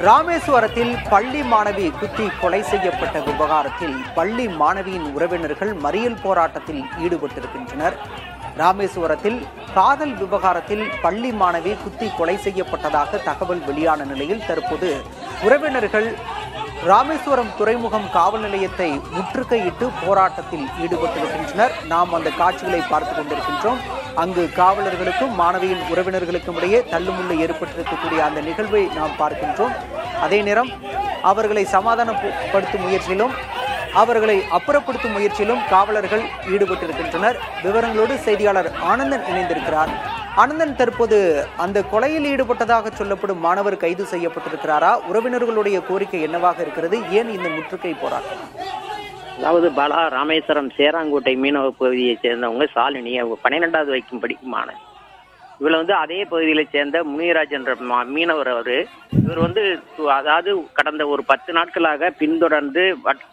ராமேஸ்வரத்தில் பள்ளி மாணவி குத்தி கொலை செய்யப்பட்ட விவகாரத்தில் பள்ளி மாணவியின் உறவினர்கள் மறியல் போராட்டத்தில் ஈடுபட்டிருக்கின்றனர். ராமேஸ்வரத்தில் காதல் விவகாரத்தில் பள்ளி மாணவி குத்தி கொலை செய்யப்பட்டதாக தகவல் வெளியான நிலையில் தற்போது உறவினர்கள் ராமேஸ்வரம் துறைமுகம் காவல் நிலையத்தை முற்றுகையிட்டு போராட்டத்தில் ஈடுபட்டிருக்கின்றனர். நாம் அந்த காட்சிகளை பார்த்துக் கொண்டிருக்கின்றோம். அங்கு காவலர்களுக்கும் மாணவியின் உறவினர்களுக்கும் இடையே தள்ளுமுள்ளு ஏற்பட்டிருக்கக்கூடிய அந்த நிகழ்வை நாம் பார்க்கின்றோம். அதே நேரம் அவர்களை சமாதானப்படுத்தும் முயற்சியிலும் அவர்களை அப்புறப்படுத்தும் முயற்சியிலும் காவலர்கள் ஈடுபட்டிருக்கின்றனர். விவரங்களோடு செய்தியாளர் ஆனந்தன் இணைந்திருக்கிறார். ஆனந்தன், தற்போது அந்த கொலையில் ஈடுபட்டதாக சொல்லப்படும் மாணவர் கைது செய்யப்பட்டிருக்கிறாரா? உறவினர்களுடைய கோரிக்கை என்னவாக இருக்கிறது? ஏன் இந்த முற்றுகை போராட்டம்? அதாவது பாலா, ராமேஸ்வரம் சேராங்கோட்டை மீனவ பகுதியை சேர்ந்தவங்க சாலினி. அவங்க 12வது வரைக்கும் படிக்கும் மாணவி. இவளை அதே பகுதியில சேர்ந்த முனியராஜ் என்ற மீனவர். இவர் அதாவது கடந்த ஒரு 10 நாட்களாக பின்தொடர்ந்து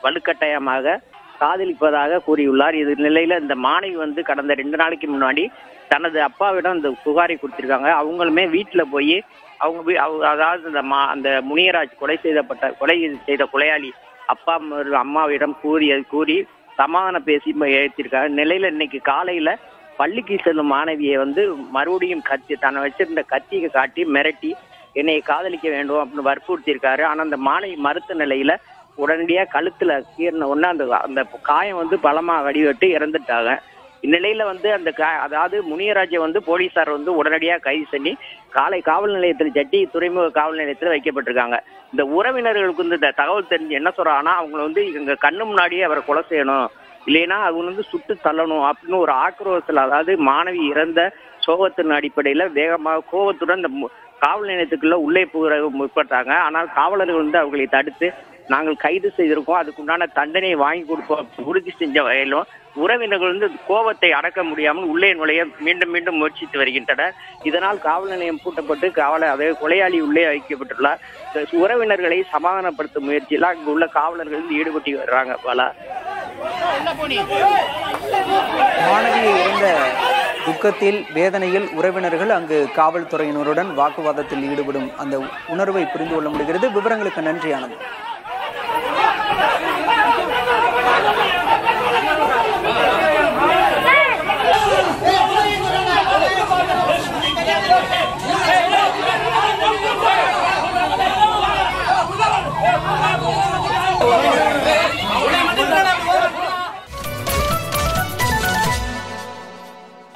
வலுக்கட்டாயமாக காதலிப்பதாக கூறியுள்ளார். இது நிலையில இந்த மாணவி கடந்த 2 நாளைக்கு முன்னாடி தனது அப்பாவிடம் இந்த புகாரை கொடுத்திருக்காங்க. அவங்களுமே வீட்டுல போய் அதாவது அந்த முனியராஜ் கொலை செய்த கொலையாளி அப்பா அம்மாவிடம் கூறி சமாதானம் பேசி எழுத்திருக்காங்க. நிலையில இன்னைக்கு காலையில பள்ளிக்கு செல்லும் மாணவியை மறுபடியும் தன்னை வச்சிருந்த கத்தியை காட்டி மிரட்டி என்னை காதலிக்க வேண்டும் அப்படின்னு வற்புறுத்தியிருக்காரு. ஆனா அந்த மாணவி மறுத்த நிலையில உடனடியா கழுத்துல கீறின உடனே அந்த காயம் பலமா வடிவட்டு இறந்துட்டாங்க. இந்நிலையில அதாவது முனியராஜை போலீசார் உடனடியா கைது பண்ணி காவல் நிலையத்தில் ஜட்டி துறைமுக காவல் நிலையத்தில் வைக்கப்பட்டிருக்காங்க. இந்த உறவினர்களுக்கு இந்த தகவல் தெரிஞ்சு என்ன சொல்றாங்கன்னா, அவங்க எங்க கண்ணு முன்னாடியே அவரை கொலை செய்யணும், இல்லைன்னா அவங்க சுட்டு தள்ளணும் அப்படின்னு ஒரு ஆக்ரோஷத்தில், அதாவது மாணவி இறந்த சோகத்தின் அடிப்படையில வேகமாக கோபத்துடன் இந்த காவல் நிலையத்துக்குள்ள உள்ளே போக முற்பட்டாங்க. ஆனால் காவலர்கள் அவர்களை தடுத்து நாங்கள் கைது செய்திருக்கோம், அதுக்குண்டான தண்டனையை வாங்கி கொடுப்போம் உறுதி செஞ்ச வகையிலும் உறவினர்கள் கோபத்தை அடக்க முடியாமல் உள்ளே நுழைய மீண்டும் மீண்டும் முயற்சித்து வருகின்றனர். இதனால் காவல் நிலையம் பூட்டப்பட்டு அதே கொலையாளி உள்ளே வைக்கப்பட்டுள்ளார். உறவினர்களை சமாதானப்படுத்தும் முயற்சியில் அங்கு உள்ள காவலர்கள் ஈடுபட்டு வர்றாங்க. பல மாணவியை இறந்த துக்கத்தில் வேதனையில் உறவினர்கள் அங்கு காவல்துறையினருடன் வாக்குவாதத்தில் ஈடுபடும் அந்த உணர்வை புரிந்து கொள்ள முடிகிறது. விவரங்களுக்கு நன்றி ஆனந்த்.